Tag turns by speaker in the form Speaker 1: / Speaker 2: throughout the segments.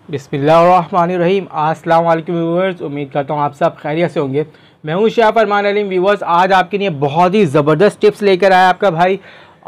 Speaker 1: बिस्मिल्लाहिर्रहमानिर्रहीम। अस्सलाम वालेकुम व्यूअर्स, उम्मीद करता हूँ आप सब खैरियत से होंगे। मैं हूँ शाह फरमान अलीम। व्यूअर्स, आज आपके लिए बहुत ही ज़बरदस्त टिप्स लेकर आया आपका भाई।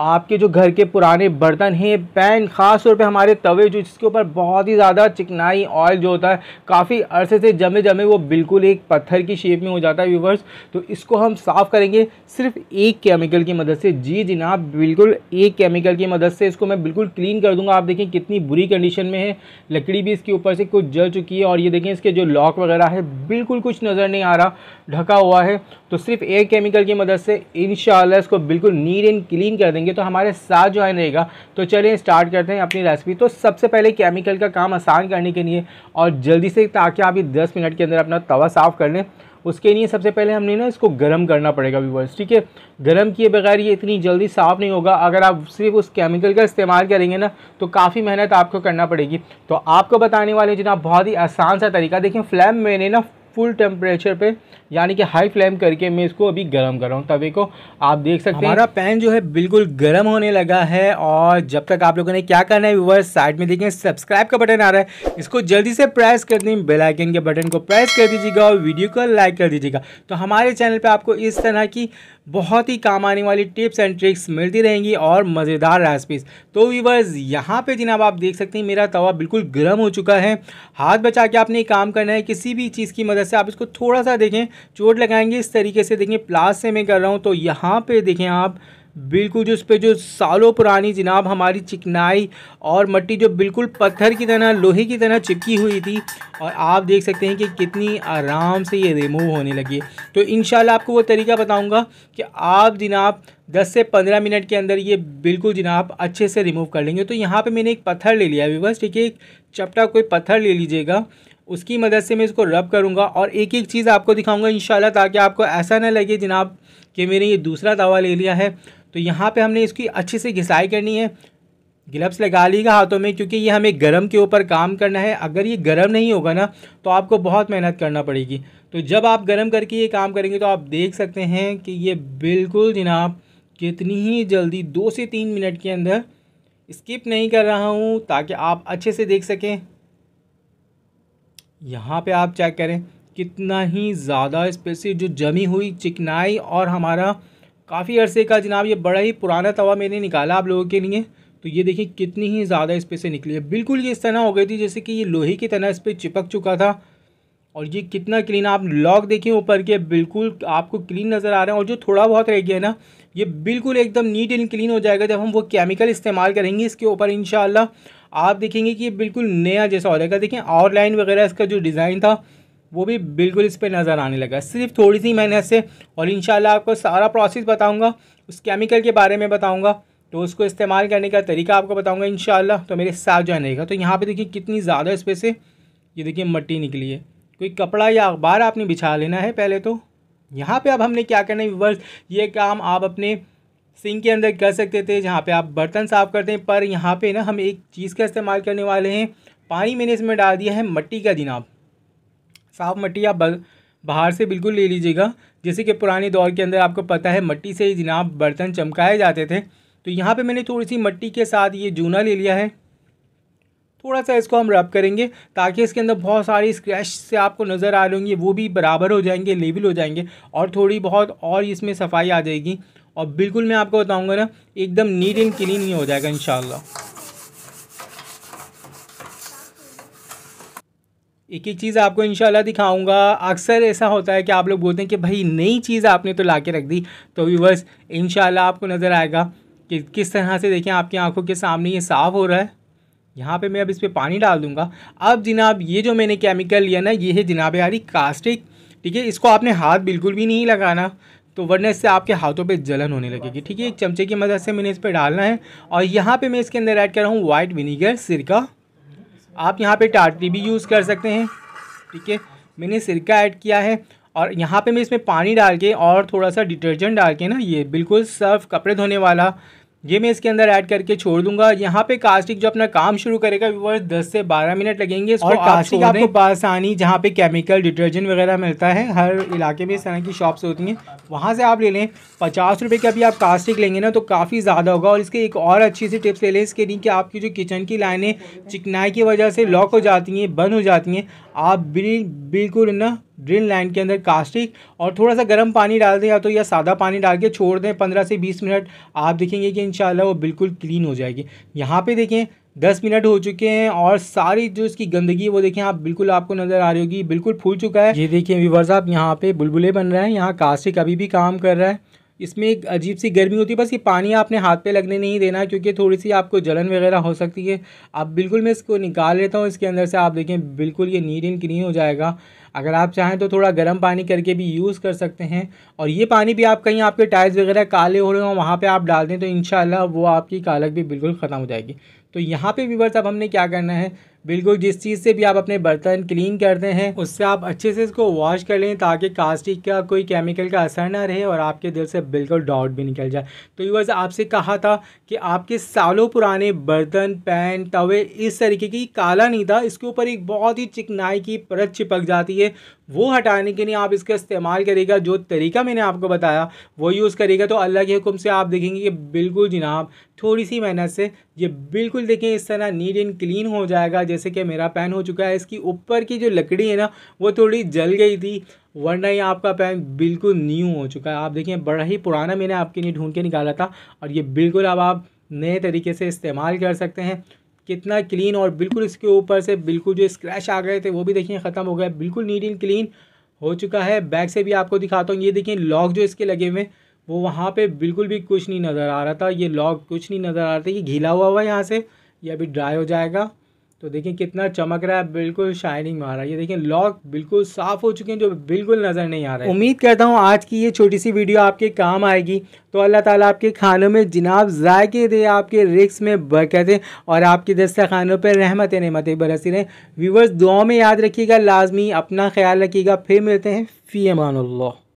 Speaker 1: आपके जो घर के पुराने बर्तन हैं, पैन, ख़ास तौर पे हमारे तवे जो जिसके ऊपर बहुत ही ज़्यादा चिकनाई ऑयल जो होता है काफ़ी अरसे से जमे जमे वो बिल्कुल एक पत्थर की शेप में हो जाता है व्यूअर्स। तो इसको हम साफ़ करेंगे सिर्फ एक केमिकल की मदद से। जी जनाब, बिल्कुल एक केमिकल की मदद से इसको मैं बिल्कुल क्लीन कर दूंगा। आप देखें कितनी बुरी कंडीशन में है, लकड़ी भी इसके ऊपर से कुछ जल चुकी है और ये देखें इसके जो लॉक वगैरह है बिल्कुल कुछ नज़र नहीं आ रहा, ढका हुआ है। तो सिर्फ एक केमिकल की मदद से इंशाल्लाह इसको बिल्कुल नीट एंड क्लीन कर देंगे। तो हमारे साथ जो है रहेगा। तो चलिए स्टार्ट करते हैं अपनी रेसिपी। तो सबसे पहले केमिकल का काम आसान करने के लिए और जल्दी से, ताकि आप ये 10 मिनट के अंदर अपना तवा साफ़ कर लें, उसके लिए सबसे पहले हमने ना इसको गर्म करना पड़ेगा व्यूअर्स। ठीक है, गर्म किए बगैर ये इतनी जल्दी साफ़ नहीं होगा। अगर आप सिर्फ उस केमिकल का इस्तेमाल करेंगे ना तो काफ़ी मेहनत आपको करना पड़ेगी। तो आपको बताने वाले जनाब बहुत ही आसान सा तरीका। देखें, फ्लेम मैंने ना फुल टेम्परेचर पे यानी कि हाई फ्लेम करके मैं इसको अभी गर्म कर रहा हूँ तवे को। आप देख सकते हैं हमारा पैन जो है बिल्कुल गर्म होने लगा है। और जब तक आप लोगों ने क्या करना है व्यूअर्स, साइड में देखें सब्सक्राइब का बटन आ रहा है, इसको जल्दी से प्रेस कर दें, बेल आइकन के बटन को प्रेस कर दीजिएगा और वीडियो को लाइक कर दीजिएगा। तो हमारे चैनल पर आपको इस तरह की बहुत ही काम आने वाली टिप्स एंड ट्रिक्स मिलती रहेंगी और मज़ेदार रेसिपीज़। तो व्यूअर्स, यहाँ पे जनाब आप देख सकते हैं मेरा तवा बिल्कुल गर्म हो चुका है। हाथ बचा के आपने काम करना है, किसी भी चीज़ की मदद से आप इसको थोड़ा सा देखें चोट लगाएंगे इस तरीके से। देखें प्लास से मैं कर रहा हूँ। तो यहाँ पे देखें आप बिल्कुल जो उस पर जो सालों पुरानी जनाब हमारी चिकनाई और मिट्टी जो बिल्कुल पत्थर की तरह, लोहे की तरह चिपकी हुई थी, और आप देख सकते हैं कि कितनी आराम से ये रिमूव होने लगी। तो इंशाल्लाह आपको वो तरीका बताऊंगा कि आप जनाब 10 से 15 मिनट के अंदर ये बिल्कुल जनाब अच्छे से रिमूव कर लेंगे। तो यहाँ पे मैंने एक पत्थर ले लिया है बस। ठीक है, एक चपटा कोई पत्थर ले लीजिएगा, उसकी मदद से मैं इसको रब करूँगा और एक एक चीज़ आपको दिखाऊँगा इंशाल्लाह, ताकि आपको ऐसा ना लगे जनाब कि मैंने ये दूसरा तवा ले लिया है। तो यहाँ पे हमने इसकी अच्छे से घिसाई करनी है। ग्लव्स लगा लीजिएगा हाथों में, क्योंकि ये हमें गरम के ऊपर काम करना है। अगर ये गरम नहीं होगा ना तो आपको बहुत मेहनत करना पड़ेगी। तो जब आप गरम करके ये काम करेंगे तो आप देख सकते हैं कि ये बिल्कुल जनाब कितनी ही जल्दी 2 से 3 मिनट के अंदर, स्किप नहीं कर रहा हूँ ताकि आप अच्छे से देख सकें। यहाँ पे आप चेक करें कितना ही ज़्यादा इस पे से जो जमी हुई चिकनाई, और हमारा काफ़ी अरसे का जनाब ये बड़ा ही पुराना तवा मैंने निकाला आप लोगों के लिए। तो ये देखिए कितनी ही ज़्यादा इस पे से निकली है। बिल्कुल ये इस तरह हो गई थी जैसे कि ये लोहे की तरह इस पर चिपक चुका था। और ये कितना क्लीन, आप लॉक देखिए ऊपर के बिल्कुल आपको क्लीन नज़र आ रहे हैं। और जो थोड़ा बहुत रह गया ना ये बिल्कुल एकदम नीट एंड क्लीन हो जाएगा जब हम वो केमिकल इस्तेमाल करेंगे इसके ऊपर इंशाल्लाह। आप देखेंगे कि ये बिल्कुल नया जैसा हो जाएगा। देखें आउटलाइन वगैरह इसका जो डिज़ाइन था वो भी बिल्कुल इस पर नज़र आने लगा, सिर्फ थोड़ी सी मेहनत से। और इंशाल्लाह आपको सारा प्रोसेस बताऊँगा, उस केमिकल के बारे में बताऊँगा, तो उसको इस्तेमाल करने का तरीका आपको बताऊँगा इंशाल्लाह। तो मेरे साथ जो रहेगा। तो यहाँ पर देखिए कितनी ज़्यादा इस पर से ये देखिए मिट्टी निकली है। कोई कपड़ा या अखबार आपने बिछा लेना है पहले। तो यहाँ पे अब हमने क्या करना है व्यूअर्स, ये काम आप अपने सिंक के अंदर कर सकते थे जहाँ पे आप बर्तन साफ़ करते हैं, पर यहाँ पे ना हम एक चीज़ का इस्तेमाल करने वाले हैं। पानी मैंने इसमें डाल दिया है मिट्टी का जनाब, साफ़ मिट्टी आप बाहर से बिल्कुल ले लीजिएगा। जैसे कि पुराने दौर के अंदर आपको पता है मिट्टी से ही जनाब बर्तन चमकाए जाते थे। तो यहाँ पर मैंने थोड़ी सी मिट्टी के साथ ये जूना ले लिया है। थोड़ा सा इसको हम रब करेंगे ताकि इसके अंदर बहुत सारी स्क्रैच से आपको नज़र आ रही होंगी वो भी बराबर हो जाएंगे, लेवल हो जाएंगे, और थोड़ी बहुत और इसमें सफाई आ जाएगी। और बिल्कुल मैं आपको बताऊंगा ना एकदम नीट एंड क्लीन ही हो जाएगा इंशाल्लाह। एक एक चीज़ आपको इंशाल्लाह दिखाऊंगा। अक्सर ऐसा होता है कि आप लोग बोलते हैं कि भाई नई चीज़ आपने तो ला के रख दी। तो व्यूअर्स इंशाल्लाह आपको नज़र आएगा कि किस तरह से देखें आपकी आंखों के सामने ये साफ़ हो रहा है। यहाँ पे मैं अब इस पर पानी डाल दूंगा। अब जनाब ये जो मैंने केमिकल लिया ना ये है जनाब यारी कास्टिक। ठीक है, इसको आपने हाथ बिल्कुल भी नहीं लगाना, तो वरना इससे आपके हाथों पे जलन होने लगेगी। ठीक है, एक चमचे की मदद से मैंने इस पर डालना है। और यहाँ पे मैं इसके अंदर ऐड कर रहा हूँ वाइट विनीगर, सिरका। आप यहाँ पे टाटरी भी यूज़ कर सकते हैं। ठीक है, मैंने सिरका ऐड किया है। और यहाँ पे मैं इसमें पानी डाल के और थोड़ा सा डिटर्जेंट डाल के ना ये बिल्कुल सर्फ कपड़े धोने वाला ये मैं इसके अंदर ऐड करके छोड़ दूंगा। यहाँ पे कास्टिक जो अपना काम शुरू करेगा व्यूअर्स 10 से 12 मिनट लगेंगे। और कास्टिक आपको पासानी जहाँ पे केमिकल डिटर्जेंट वगैरह मिलता है, हर इलाके में इस तरह की शॉप्स होती हैं, वहाँ से आप ले लें। 50 रुपये का भी आप कास्टिक लेंगे ना तो काफ़ी ज़्यादा होगा। और इसके एक और अच्छी सी टिप्स ले लें इसके लिए कि आपकी जो किचन की लाइनें चिकनाई की वजह से लॉक हो जाती हैं, बंद हो जाती हैं, आप बिल्कुल ना ड्रिल लाइन के अंदर कास्टिक और थोड़ा सा गर्म पानी डाल दें या सादा पानी डाल के छोड़ दें 15 से 20 मिनट। आप देखेंगे कि इंशाल्लाह वो बिल्कुल क्लीन हो जाएगी। यहाँ पे देखें 10 मिनट हो चुके हैं और सारी जो इसकी गंदगी है वो देखें आप बिल्कुल आपको नज़र आ रही होगी, बिल्कुल फूल चुका है। ये देखिए व्यूअर्स आप यहाँ पे बुलबुले बन रहे हैं, यहाँ कास्टिक अभी भी काम कर रहा है। इसमें एक अजीब सी गर्मी होती है, बस ये पानी आपने हाथ पे लगने नहीं देना क्योंकि थोड़ी सी आपको जलन वगैरह हो सकती है। अब बिल्कुल मैं इसको निकाल लेता हूँ इसके अंदर से। आप देखें बिल्कुल ये नीट एंड क्लीन हो जाएगा। अगर आप चाहें तो थोड़ा गर्म पानी करके भी यूज़ कर सकते हैं। और ये पानी भी आप कहीं आपके टाइल्स वगैरह काले हो रहे हो वहाँ पे आप डाल दें तो इंशाल्लाह वो आपकी कालक भी बिल्कुल ख़त्म हो जाएगी। तो यहाँ पे व्यूअर्स अब हमने क्या करना है, बिल्कुल जिस चीज़ से भी आप अपने बर्तन क्लीन करते हैं उससे आप अच्छे से इसको वॉश कर लें ताकि कास्टिक का कोई केमिकल का असर ना रहे और आपके दिल से बिल्कुल डाउट भी निकल जाए। तो व्यूअर्स आपसे कहा था कि आपके सालों पुराने बर्तन, पैन, तवे इस तरीके की काला नहीं था, इसके ऊपर एक बहुत ही चिकनाई की परत चिपक जाती है, वो हटाने के लिए आप इसका इस्तेमाल करेगा। जो तरीका मैंने आपको बताया वो यूज़ करेगा तो अल्लाह के हुक्म से आप देखेंगे कि बिल्कुल जनाब थोड़ी सी मेहनत से ये बिल्कुल देखें इस तरह नीट एंड क्लीन हो जाएगा। जैसे कि मेरा पैन हो चुका है, इसकी ऊपर की जो लकड़ी है ना वो थोड़ी जल गई थी, वरना ये आपका पैन बिल्कुल न्यू हो चुका है। आप देखें बड़ा ही पुराना मैंने आपके लिए ढूंढ के निकाला था और ये बिल्कुल अब आप नए तरीके से इस्तेमाल कर सकते हैं। कितना क्लीन, और बिल्कुल इसके ऊपर से बिल्कुल जो स्क्रैच आ गए थे वो भी देखिए ख़त्म हो गए, बिल्कुल नीट एंड क्लीन हो चुका है। बैक से भी आपको दिखाता हूँ, ये देखिए लॉक जो इसके लगे हुए वो वहाँ पे बिल्कुल भी कुछ नहीं नज़र आ रहा था, ये लॉक कुछ नहीं नज़र आ रहा था, ये गीला हुआ है यहाँ से, ये अभी ड्राई हो जाएगा। तो देखिए कितना चमक रहा है, बिल्कुल शाइनिंग मार रहा है। ये देखिए लॉक बिल्कुल साफ़ हो चुके हैं जो बिल्कुल नज़र नहीं आ रहा है। उम्मीद करता हूँ आज की ये छोटी सी वीडियो आपके काम आएगी। तो अल्लाह ताला आपके खानों में जनाब जायके दे, आपके रिस्क में बरकतें और आपके दस्तरखानों पर रहमतें नेमतें बरसी रहें। व्यूअर्स दुआओं में याद रखिएगा, लाजमी अपना ख्याल रखिएगा। फिर मिलते हैं, फ़ी अमानुल्लाह।